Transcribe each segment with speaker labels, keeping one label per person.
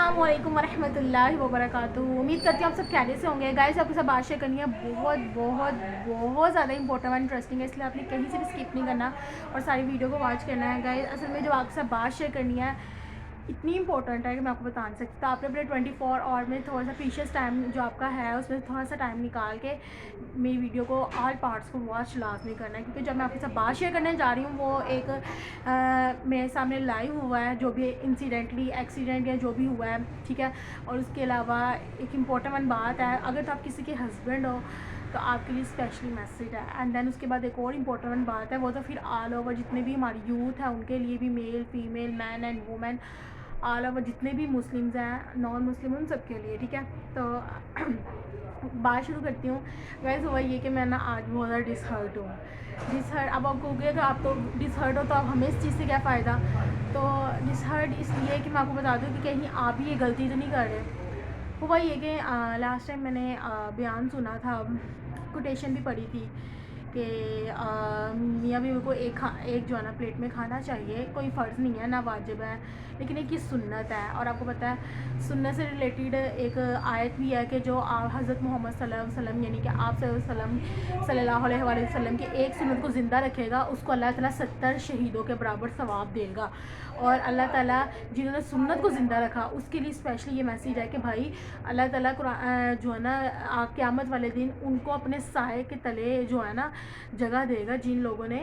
Speaker 1: अस्सलामुअलैकुम वरहमतुल्लाहि वबरकातुहू। उम्मीद करती हूँ आप सब खैरियत से होंगे। गाइस आपके साथ बात शेयर करनी है, बहुत बहुत बहुत ज़्यादा इंपॉर्टेंट और इंटरेस्टिंग है, इसलिए आपने कहीं से भी स्किप नहीं करना और सारी वीडियो को वॉच करना है। गाइस असल में जो आपके साथ बात शेयर करनी है इतनी इंपॉर्टेंट है कि मैं आपको बता नहीं सकती। तो आपने अपने 24 आवर में थोड़ा सा प्रीशियस टाइम जो आपका है उसमें थोड़ा सा टाइम निकाल के मेरी वीडियो को ऑल पार्ट्स को वॉच लाजमी करना है, क्योंकि जब मैं आपके साथ बात शेयर करने जा रही हूँ वो एक मेरे सामने लाइव हुआ है, जो भी इंसिडेंटली एक्सीडेंट या जो भी हुआ है, ठीक है। और उसके अलावा एक इम्पोर्टेंट वन बात है, अगर तो आप किसी के हस्बैंड हो तो आपके लिए स्पेशली मैसेज है। एंड देन उसके बाद एक और इम्पोर्टेंट बात है, वो तो फिर ऑल ओवर जितने भी हमारी यूथ है उनके लिए भी, male female man and women all over जितने भी मुस्लिम्स हैं नॉन मुस्लिम उन सब के लिए, ठीक है। तो बात शुरू करती हूँ। गाइस हुआ ये कि मैं ना आज बहुत ज़्यादा डिसहर्ट हूँ। डिसहर्ट अब आप कहोगे कि आप तो डिसहर्ट हो तो अब हमें इस चीज़ से क्या फ़ायदा। तो डिसहर्ट इसलिए कि मैं आपको बता दूँ कि कहीं आप भी ये गलती तो नहीं कर रहे। हुआ ये कि लास्ट टाइम मैंने बयान सुना था, कोटेशन भी पढ़ी थी कि मियाँ बीवी को एक जो है ना प्लेट में खाना चाहिए। कोई फ़र्ज़ नहीं है ना वाजिब है, लेकिन एक ये सुन्नत है। और आपको पता है सुन्नत से रिलेटेड एक आयत भी है कि जो हज़रत मोहम्मद सल्लल्लाहु अलैहि वसल्लम यानी कि आप सल्लल्लाहु अलैहि वसल्लम की एक सुन्नत को ज़िंदा रखेगा उसको अल्लाह ताला 70 शहीदों के बराबर सवाब देगा। और अल्लाह ताला जिन्होंने सुन्नत को ज़िंदा रखा उसके लिए स्पेशली ये मैसेज है कि भाई अल्लाह ताला जो है ना क़यामत वाले दिन उनको अपने साए के तले जो है ना जगह देगा जिन लोगों ने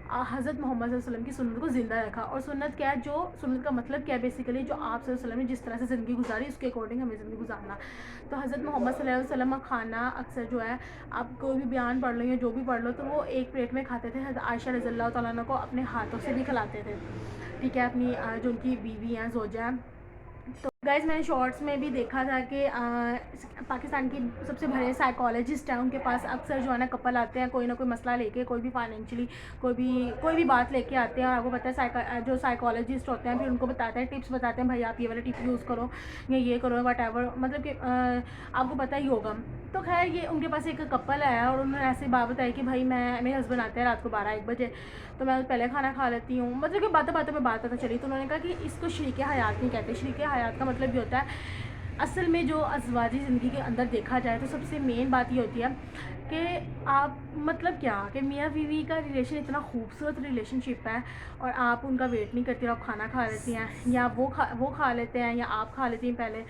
Speaker 1: हज़रत मोहम्मद सल्लल्लाहु अलैहि वसल्लम की सुन्नत को ज़िंदा रखा। और सुन्नत क्या है, जो सुन्नत का मतलब क्या है, बेसिकली जो आप सल्लल्लाहु अलैहि वसल्लम ने जिस तरह से ज़िंदगी गुजारी उसके अकॉर्डिंग हमें ज़िंदगी गुजारना। तो हज़रत मोहम्मद सल्लल्लाहु अलैहि वसल्लम का खाना अक्सर जो है, आप कोई भी बयान पढ़ लो या जो भी पढ़ लो, तो वो एक प्लेट में खाते थे। हज़रत आयशा रज़ियल्लाहु तआला अन्हा को अपने हाथों से भी खिलाते थे, ठीक है, अपनी जो उनकी बीवी हैं ज़ौजा हैं। तो गाइज़ मैंने शॉर्ट्स में भी देखा था कि पाकिस्तान की सबसे बड़े साइकोलॉजिस्ट हैं, उनके पास अक्सर जो है ना कपल आते हैं कोई ना कोई मसला लेके, कोई भी फाइनेंशियली कोई भी बात लेके आते हैं। और आपको पता है जो साइकोलॉजिस्ट होते हैं फिर उनको बताते हैं, टिप्स बताते हैं, भाई आप ये वाला टिप यूज़ करो या ये करो वट एवर, मतलब कि आपको पता ही होगा। तो खैर ये उनके पास एक कपल आया और उन्होंने ऐसी बात बताई कि भाई मेरे हस्बैंड आते हैं रात को 12-1 बजे, तो मैं पहले खाना खा लेती हूँ। मतलब कि बातों बातों में बात पता चली, तो उन्होंने कहा कि इसको शरीक हयात नहीं कहते। शरीक हयात का मतलब ये होता है, असल में जो अज़वाजी ज़िंदगी के अंदर देखा जाए तो सबसे मेन बात ये होती है कि आप मतलब क्या कि मियाँ बीवी का रिलेशन इतना खूबसूरत रिलेशनशिप है और आप उनका वेट नहीं करती और आप खाना खा लेती हैं, या वो खा लेते हैं या आप खा लेती हैं पहले,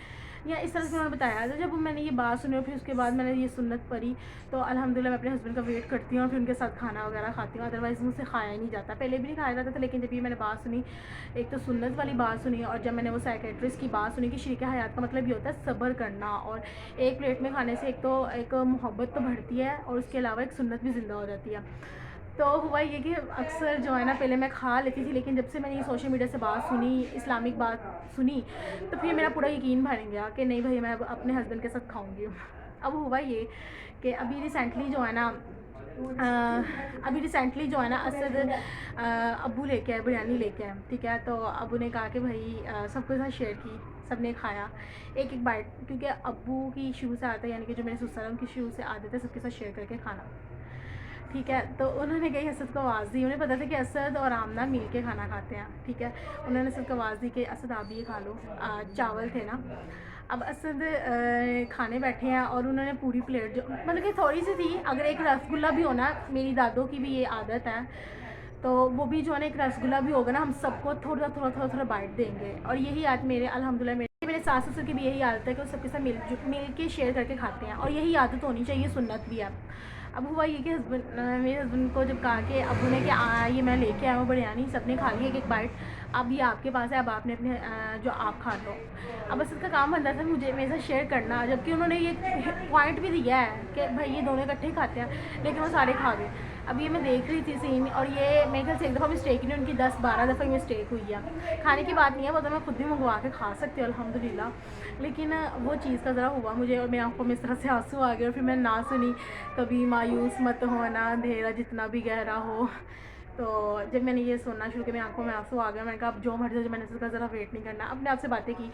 Speaker 1: या इस तरह से उन्होंने बताया। तो जब मैंने ये बात सुनी और फिर उसके बाद मैंने ये सुन्नत पढ़ी, तो अल्हम्दुलिल्लाह मैं अपने हस्बैंड का वेट करती हूँ और फिर उनके साथ खाना वगैरह खाती हूँ। अदरवाइज़ मुझसे खाया ही नहीं जाता, पहले भी नहीं खाया जाता था, लेकिन जब ये मैंने बात सुनी, एक तो सुन्नत वाली बात सुनी और जब मैंने वो साइकेट्रिस्ट की बात सुनी कि शरीक हयात का मतलब ये होता है सब्र करना, और एक प्लेट में खाने से एक मोहब्बत तो बढ़ती है और उसके अलावा एक सुन्नत भी ज़िंदा हो जाती है। तो हुआ ये कि अक्सर जो है ना पहले मैं खा लेती थी, लेकिन जब से मैंने ये सोशल मीडिया से बात सुनी, इस्लामिक बात सुनी, तो फिर मेरा पूरा यकीन बन गया कि नहीं भाई मैं अब अपने हस्बैंड के साथ खाऊंगी। अब हुआ ये कि अभी रिसेंटली जो है ना असद अब्बू लेके आए, बिरयानी लेके आए, ठीक है। तो अब्बू ने कहा कि भाई सबके साथ शेयर की, सब ने खाया एक एक बाइट, क्योंकि अब्बू की शुरू से आता है, यानी कि जो मेरे ससुर हैं उनकी शुरू से आदत है सबके साथ शेयर करके खाना, ठीक है। तो उन्होंने कही असद को आवाज़ दी, उन्हें पता था कि असद और आमना मिल के खाना खाते हैं, ठीक है। उन्होंने असद को आवाज़ दी कि असद आप भी ये खा लो, चावल थे ना। अब असद खाने बैठे हैं और उन्होंने पूरी प्लेट, जो मतलब कि थोड़ी सी थी, अगर एक रसगुल्ला भी होना, मेरी दादों की भी ये आदत है, तो वो भी जो है ना एक रसगुल्ला भी होगा ना, हम सबको थोड़ा थोड़ा थोड़ा थोड़ा बाइट देंगे। और यही आदत मेरे अल्हम्दुलिल्लाह मेरे सास ससुर की भी यही आदत है कि वो सबके साथ मिल के शेयर करके खाते हैं, और यही आदत होनी चाहिए, सुन्नत भी है। अब हुआ ये कि मेरे हस्बैंड को जब कहा कि अबू ने कि ये मैं लेके आया हूँ बिरयानी, सबने खा लिया एक एक बाइट, अब ये आपके पास है, अब आपने अपने जो आप खा लो। अब असद का काम बनता था मुझे मेरे साथ शेयर करना, जबकि उन्होंने ये पॉइंट भी दिया है कि भाई ये दोनों इकट्ठे खाते हैं, लेकिन वो सारे खा गए। अब ये मैं देख रही थी सीन, और ये मेरे ख्याल से एक दफ़ा मिस्टेक नहीं, उनकी 10-12 दफ़ा ही मिस्टेक हुई है। खाने की बात नहीं है, वो तो मैं खुद भी मंगवा के खा सकती हूँ अल्हम्दुलिल्लाह, लेकिन वो चीज़ का ज़रा हुआ मुझे और मेरी आंखों में इस तरह से आंसू आ गए, और फिर मैंने ना सुनी, कभी मायूस मत होना अंधेरा जितना भी गहरा हो। तो जब मैंने ये सुनना शुरू किया मेरी आंखों में आंसू आ गए, मैंने कहा अब जो मर्जी हो, मैंने इसका ज़रा वेट नहीं करना, अपने आप से बातें की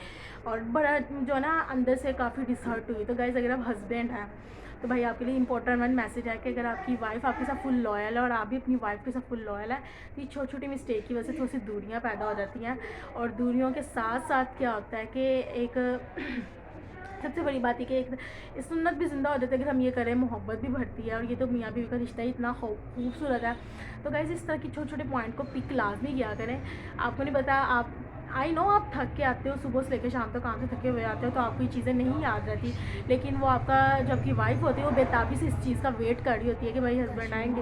Speaker 1: और बड़ा जो है ना अंदर से काफ़ी डिसहर्ट हुई। तो गाइस अगर आप हस्बैंड हैं तो भाई आपके लिए इंपॉर्टेंट वन मैसेज है कि अगर आपकी वाइफ आपके साथ फुल लॉयल है और आप भी अपनी वाइफ के साथ फुल लॉयल है, तो ये छोटी छोटी मिस्टेक की वजह से थोड़ी सी दूरियाँ पैदा हो जाती हैं। और दूरियों के साथ साथ क्या होता है कि एक सबसे बड़ी बात है कि एक सुन्नत भी ज़िंदा हो जाती है अगर हम ये करें, मोहब्बत भी बढ़ती है। और ये तो मियाँ बीवी का रिश्ता ही इतना खूबसूरत है। तो गाइस इस तरह की छोटे छोटे पॉइंट को पिक लाजमी किया करें। आपको नहीं पता, आप आई नो आप थक के आते हो, सुबह से लेकर शाम तक काम से थके हुए आते हो, तो आपको ये चीज़ें नहीं याद रहती, लेकिन वो आपका जब आपकी वाइफ होती है वो बेताबी से इस चीज़ का वेट कर रही होती है कि भाई हस्बैंड आएंगे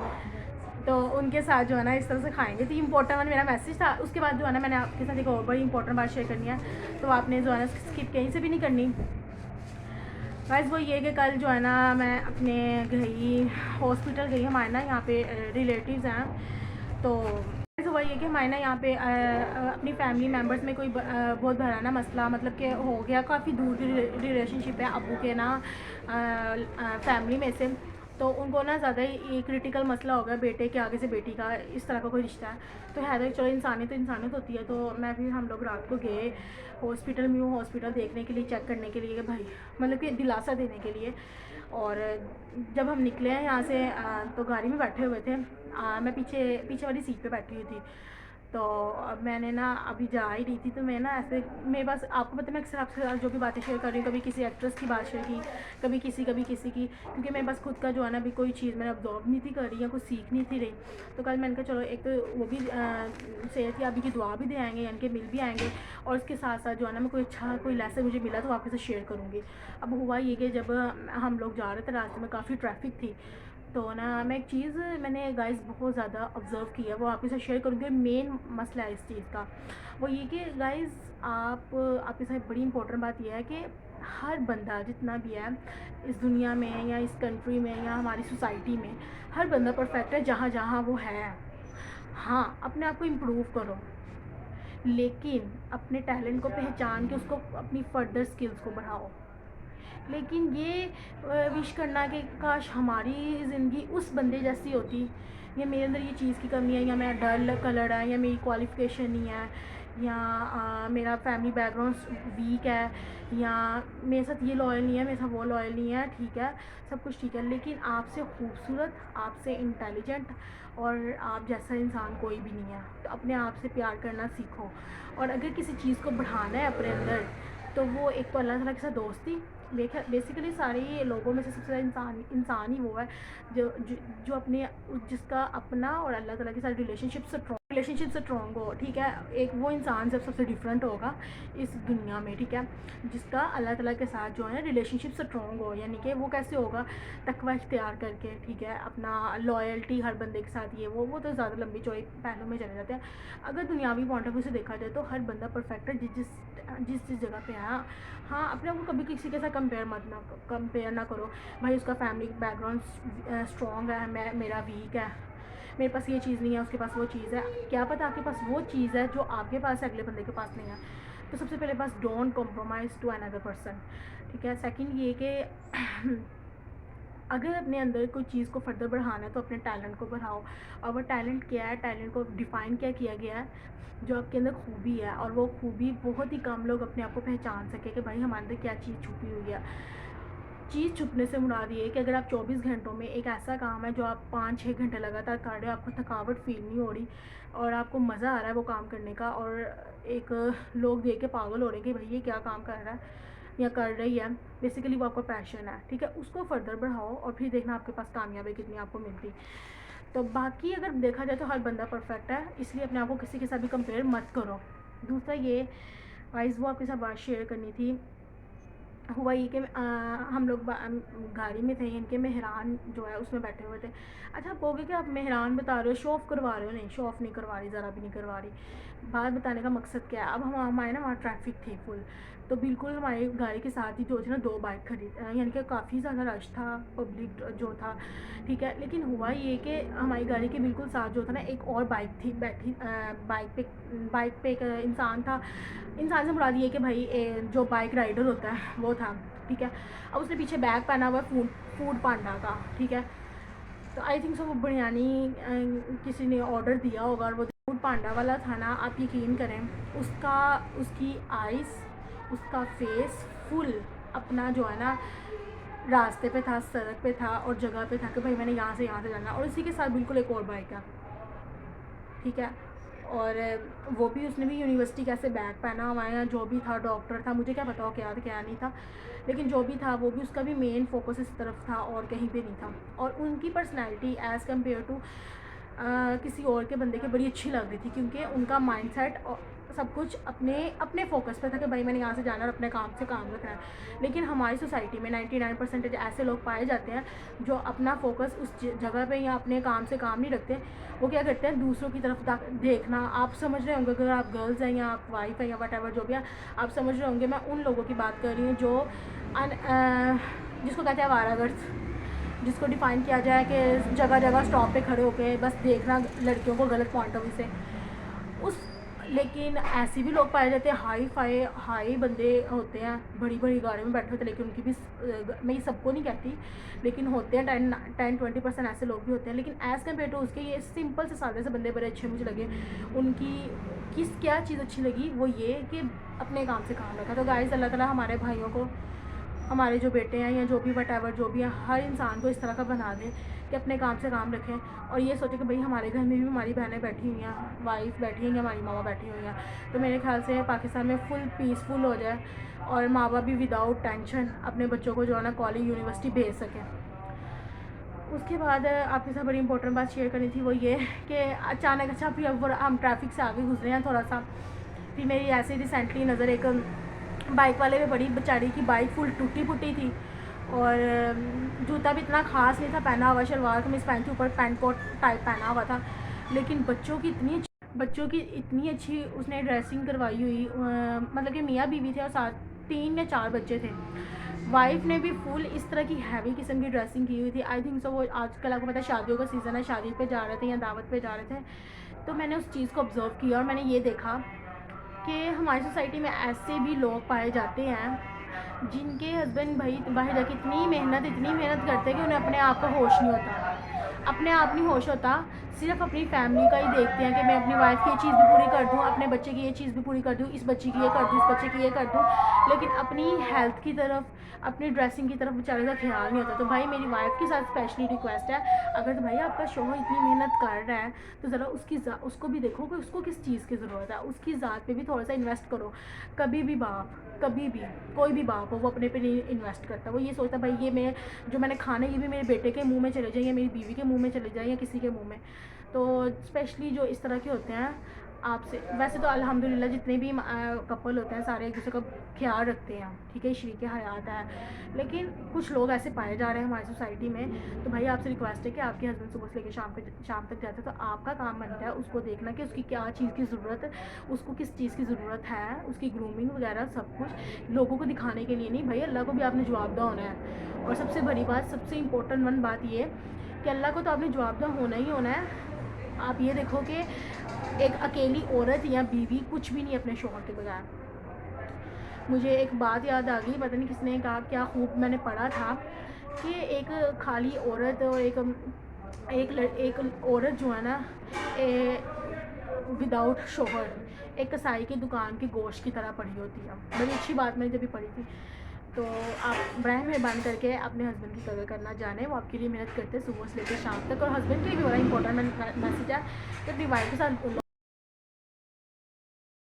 Speaker 1: तो उनके साथ जो है ना इस तरह से खाएंगे। तो इम्पोर्टेंट वन मेरा मैसेज था। उसके बाद जो है ना मैंने आपके साथ एक और बड़ी इंपॉर्टेंट बात शेयर करनी है, तो आपने जो है ना स्किप कहीं से भी नहीं करनी। गाइस वो ये कि कल जो है ना मैं अपने गई हॉस्पिटल गई, हमारे ना यहाँ पे रिलेटिव्स हैं। तो वही है कि हमारे ना यहाँ पे अपनी फैमिली मेम्बर्स में कोई बहुत बड़ा ना मसला मतलब कि हो गया, काफ़ी दूर की रिलेशनशिप है अबू के ना फैमिली में से। तो उनको ना ज़्यादा ही क्रिटिकल मसला हो गया, बेटे के आगे से बेटी का, इस तरह का कोई रिश्ता है। तो है तो चलो इंसानियत तो इंसानियत होती है। तो मैं फिर हम लोग रात को गए हॉस्पिटल में, हॉस्पिटल देखने के लिए, चेक करने के लिए कि भाई मतलब कि दिलासा देने के लिए। और जब हम निकले हैं यहाँ से तो गाड़ी में बैठे हुए थे, मैं पीछे वाली सीट पे बैठी हुई थी। तो अब मैंने ना अभी जा ही रही थी, तो मैं ना ऐसे मेरे पास, आपको पता है मैं अक्सर आपके साथ जो भी बातें शेयर कर रही हूँ, कभी किसी एक्ट्रेस की बात शेयर की, कभी किसी की, क्योंकि मेरे पास खुद का जो है ना अभी कोई चीज़ मैंने ऑब्जॉर्व नहीं थी कर रही या कुछ सीख नहीं थी रही। तो कल मैंने कहा चलो एक तो वो भी सेहत याबी की दुआ भी दे आएंगे, यानी कि मिल भी आएंगे, और उसके साथ साथ जो है ना मैं कोई अच्छा कोई लेसन मुझे मिला तो आपके साथ शेयर करूँगी। अब हुआ ये कि जब हम लोग जा रहे थे रास्ते में काफ़ी ट्रैफिक थी, तो ना मैं एक चीज़ मैंने गाइस बहुत ज़्यादा ऑब्ज़र्व किया, वो आपके साथ शेयर करूँगी। मेन मसला है इस चीज़ का वो ये कि गाइस आपके साथ बड़ी इंपॉर्टेंट बात यह है कि हर बंदा जितना भी है इस दुनिया में या इस कंट्री में या हमारी सोसाइटी में, हर बंदा परफेक्ट है जहाँ जहाँ वो है। हाँ, अपने आप को इम्प्रूव करो, लेकिन अपने टैलेंट को पहचान के उसको अपनी फर्दर स्किल्स को बढ़ाओ। लेकिन ये विश करना कि काश हमारी ज़िंदगी उस बंदे जैसी होती, या मेरे अंदर ये चीज़ की कमी है, या मैं डल कलर है, या मेरी क्वालिफ़िकेशन नहीं है, या मेरा फैमिली बैकग्राउंड वीक है, या मेरे साथ ये लॉयल नहीं है, मेरे साथ वो लॉयल नहीं है, ठीक है सब कुछ ठीक है, लेकिन आपसे खूबसूरत, आपसे इंटेलिजेंट और आप जैसा इंसान कोई भी नहीं है। तो अपने आप से प्यार करना सीखो। और अगर किसी चीज़ को बढ़ाना है अपने अंदर, तो वो एक तो अल्लाह ताला के साथ दोस्ती, बेसिकली सारे लोगों में से सबसे ज़्यादा इंसान ही वो है जो अपने जिसका अपना और अल्लाह ताला के साथ रिलेशनशिप स्ट्रॉन्ग हो, ठीक है। एक वो इंसान जब सबसे डिफरेंट होगा इस दुनिया में, ठीक है, जिसका अल्लाह ताला के साथ जो है रिलेशनशिप स्ट्रॉन्ग हो, यानी कि वो कैसे होगा, तकवा इख्तियार करके, ठीक है, अपना लॉयल्टी हर बंदे के साथ, ये वो तो ज़्यादा लंबी चौड़ी पहलू में चले जाते हैं। अगर दुनियावी पॉइंट ऑफ व्यू से देखा जाए तो हर बंदा परफेक्ट है जिस जगह पे है। हाँ, अपने आप को कभी किसी के साथ कंपेयर ना करो। भाई उसका फैमिली बैकग्राउंड स्ट्रॉन्ग है, मेरा वीक है, मेरे पास ये चीज़ नहीं है, उसके पास वो चीज़ है। क्या पता आपके पास वो चीज़ है जो आपके पास है, अगले बंदे के पास नहीं है। तो सबसे पहले पास don't compromise to another person, ठीक है। सेकंड ये कि अगर अपने अंदर कोई चीज़ को फर्दर बढ़ाना है तो अपने टैलेंट को बढ़ाओ। और वो टैलेंट क्या है, टैलेंट को डिफ़ाइन क्या किया गया है, जो आपके अंदर खूबी है, और वो खूबी बहुत ही कम लोग अपने आप को पहचान सके कि भाई हमारे अंदर क्या चीज़ छुपी हुई है। चीज़ छुपने से मुराद ये है कि अगर आप 24 घंटों में एक ऐसा काम है जो आप 5-6 घंटे लगातार कर रहे हो, आपको थकावट फील नहीं हो रही और आपको मज़ा आ रहा है वो काम करने का, और एक लोग देख के पागल हो रहे हैं कि भाई ये क्या काम कर रहा है या कर रही है, बेसिकली वो आपका पैशन है, ठीक है। उसको फर्दर बढ़ाओ और फिर देखना आपके पास कामयाबी कितनी आपको मिलती। तो बाकी अगर देखा जाए तो हर बंदा परफेक्ट है, इसलिए अपने आप को किसी के साथ भी कंपेयर मत करो। दूसरा ये वाइज वो आपके साथ बात शेयर करनी थी। हुआ ये कि हम लोग गाड़ी में थे, इनके मेहरान जो है उसमें बैठे हुए थे। अच्छा आप कहोगे कि आप मेहरान बता रहे हो, शो ऑफ़ करवा रहे हो? नहीं, शो ऑफ़ नहीं करवा रही, ज़रा भी नहीं करवा रही। बात बताने का मकसद क्या है, अब हम हमारे ना वहाँ ट्रैफिक थी फुल, तो बिल्कुल हमारी गाड़ी के साथ ही जो थी ना 2 बाइक खड़ी, यानी कि काफ़ी ज़्यादा रश था, पब्लिक जो था, ठीक है। लेकिन हुआ ये कि हमारी गाड़ी के बिल्कुल साथ जो था ना एक और बाइक थी बैठी, बाइक पे एक इंसान था। इंसान से मुराद ये कि भाई जो बाइक राइडर होता है वो था, ठीक है। अब उसने पीछे बैग पहना हुआ है फूड पांडा का, ठीक है। तो आई थिंक सो वो बिरयानी किसी ने ऑर्डर दिया होगा, और वो फूड पांडा वाला था ना, आप यकीन करें उसकी आइज़, उसका फेस फुल अपना जो है ना रास्ते पे था, सड़क पे था और जगह पे था कि भाई मैंने यहाँ से जाना, और इसी के साथ बिल्कुल एक और बाइक है, ठीक है। और वो भी, उसने भी यूनिवर्सिटी कैसे बैग पहना हुआ है, जो भी था डॉक्टर था, मुझे क्या पता हो क्या था क्या नहीं था, लेकिन जो भी था वो भी, उसका भी मेन फोकस इस तरफ था और कहीं पे नहीं था। और उनकी पर्सनैलिटी एज़ कम्पेयर टू किसी और के बंदे के बड़ी अच्छी लग रही थी, क्योंकि उनका माइंडसेट सब कुछ अपने अपने फोकस पे था कि भाई मैंने यहाँ से जाना और अपने काम से काम रखना है। लेकिन हमारी सोसाइटी में 99% ऐसे लोग पाए जाते हैं जो अपना फोकस उस जगह पे या अपने काम से काम नहीं रखते। वो क्या करते हैं, दूसरों की तरफ देखना। आप समझ रहे होंगे, अगर आप गर्ल्स हैं या आप वाइफ हैं या वट एवर जो भी है, आप समझ रहे होंगे मैं उन लोगों की बात कर रही हूँ जो जिसको कहते हैं आवारागर्द, जिसको डिफ़ाइन किया जाए कि जगह जगह स्टॉप पे खड़े होकर बस देखना लड़कियों को गलत पॉइंट ऑफ व्यू से उस। लेकिन ऐसे भी लोग पाए जाते हैं, हाई बंदे होते हैं, बड़ी बड़ी गाड़ी में बैठे होते हैं, लेकिन उनकी भी, मैं ये सबको नहीं कहती, लेकिन होते हैं 10-20% ऐसे लोग भी होते हैं। लेकिन एज़ कम्पेयर टू उसके ये सिंपल से सादे से बंदे बड़े अच्छे मुझे लगे। उनकी क्या चीज़ अच्छी लगी, वो ये कि अपने काम से काम रखा। तो गाइस, अल्लाह ताला हमारे भाइयों को, हमारे जो बेटे हैं या जो भी वट एवर जो भी है, हर इंसान को इस तरह का बना दें कि अपने काम से काम रखें, और ये सोचें कि भाई हमारे घर में भी हमारी बहनें बैठी हुई हैं, वाइफ बैठी हैं या हमारी मामा बैठी हुई हैं। तो मेरे ख्याल से पाकिस्तान में फुल पीसफुल हो जाए और माँ बाप भी विदाउट टेंशन अपने बच्चों को जो है ना कॉलेज यूनिवर्सिटी भेज सकें। उसके बाद आपके साथ बड़ी इंपॉर्टेंट बात शेयर करनी थी, वो ये कि अचानक, अच्छा फिर अब हम ट्रैफिक से आगे गुजरे हैं थोड़ा सा, फिर मेरी ऐसे रिसेंटली नज़र एक बाइक वाले में बड़ी, बेचारी की बाइक फुल टूटी फूटी थी, और जूता भी इतना ख़ास नहीं था पहना हुआ, शलवार कमीज़ पहन के ऊपर पैंट कोट टाइप पहना हुआ था, लेकिन बच्चों की इतनी अच्छी उसने ड्रेसिंग करवाई हुई, मतलब कि मियाँ बीवी थे और साथ 3 या 4 बच्चे थे। वाइफ ने भी फुल इस तरह की हैवी किस्म की ड्रेसिंग की हुई थी। आई थिंक सो वो आजकल आपको पता है शादियों का सीज़न है, शादी पे जा रहे थे या दावत पे जा रहे थे, तो मैंने उस चीज़ को ऑब्ज़र्व किया और मैंने ये देखा कि हमारी सोसाइटी में ऐसे भी लोग पाए जाते हैं जिनके हस्बैंड भाई बाहर जाके इतनी मेहनत करते हैं कि उन्हें अपने आप का होश नहीं होता, अपने आप नहीं होश होता, सिर्फ अपनी फैमिली का ही देखते हैं कि मैं अपनी वाइफ की ये चीज़ भी पूरी कर दूँ, अपने बच्चे की ये चीज़ भी पूरी कर दूँ, इस बच्चे की ये कर दूँ, इस बच्चे की ये कर दूँ, लेकिन अपनी हेल्थ की तरफ, अपनी ड्रेसिंग की तरफ बेचारे का ख्याल नहीं होता। तो भाई मेरी वाइफ के साथ स्पेशली रिक्वेस्ट है, अगर तो भाई आपका शोहर इतनी मेहनत कर रहा है तो ज़रा उसको भी देखो कि उसको किस चीज़ की ज़रूरत है, उसकी ज़ात पे भी थोड़ा सा इन्वेस्ट करो। कभी भी कोई भी बाप हो, वो अपने पे नहीं इन्वेस्ट करता, वो ये सोचता भाई ये जो मैंने खाने ये भी मेरे बेटे के मुंह में चले जाए या मेरी बीवी के मुंह में चले जाए या किसी के मुंह में। तो स्पेशली जो इस तरह के होते हैं, आपसे वैसे तो अल्हम्दुलिल्लाह जितने भी कपल होते हैं सारे एक दूसरे का ख्याल रखते हैं, ठीक है, शरीक हयात है, लेकिन कुछ लोग ऐसे पाए जा रहे हैं हमारी सोसाइटी में। तो भाई आपसे रिक्वेस्ट है कि आपके हस्बैंड सुबह से लेकर शाम तक जाते हैं, तो आपका काम बनता है उसको देखना कि उसकी क्या चीज़ की ज़रूरत है, उसको किस चीज़ की ज़रूरत है, उसकी ग्रूमिंग वगैरह सब कुछ लोगों को दिखाने के लिए नहीं, भाई अल्लाह को भी आपने जवाबदेह होना है। और सबसे बड़ी बात, सबसे इम्पोर्टेंट बात ये कि अल्लाह को तो आपने जवाबदेह होना ही होना है। आप ये देखो कि एक अकेली औरत या बीवी कुछ भी नहीं अपने शौहर के बगैर। मुझे एक बात याद आ गई, पता नहीं किसने कहा, क्या खूब मैंने पढ़ा था कि एक खाली औरत और एक औरत जो है ना विदाउट शौहर एक कसाई की दुकान के गोश्त की तरह पड़ी होती है। बड़ी अच्छी बात मैंने जब भी पढ़ी थी। तो आप बराह मेहरबान करके अपने हस्बैंड की कदर करना जाने, वो आपके लिए मेहनत करते हैं सुबह से लेकर शाम तक। और हस्बैंड के लिए भी बड़ा इंपॉर्टेंट मैसेज है कि अपनी वाइफ के साथ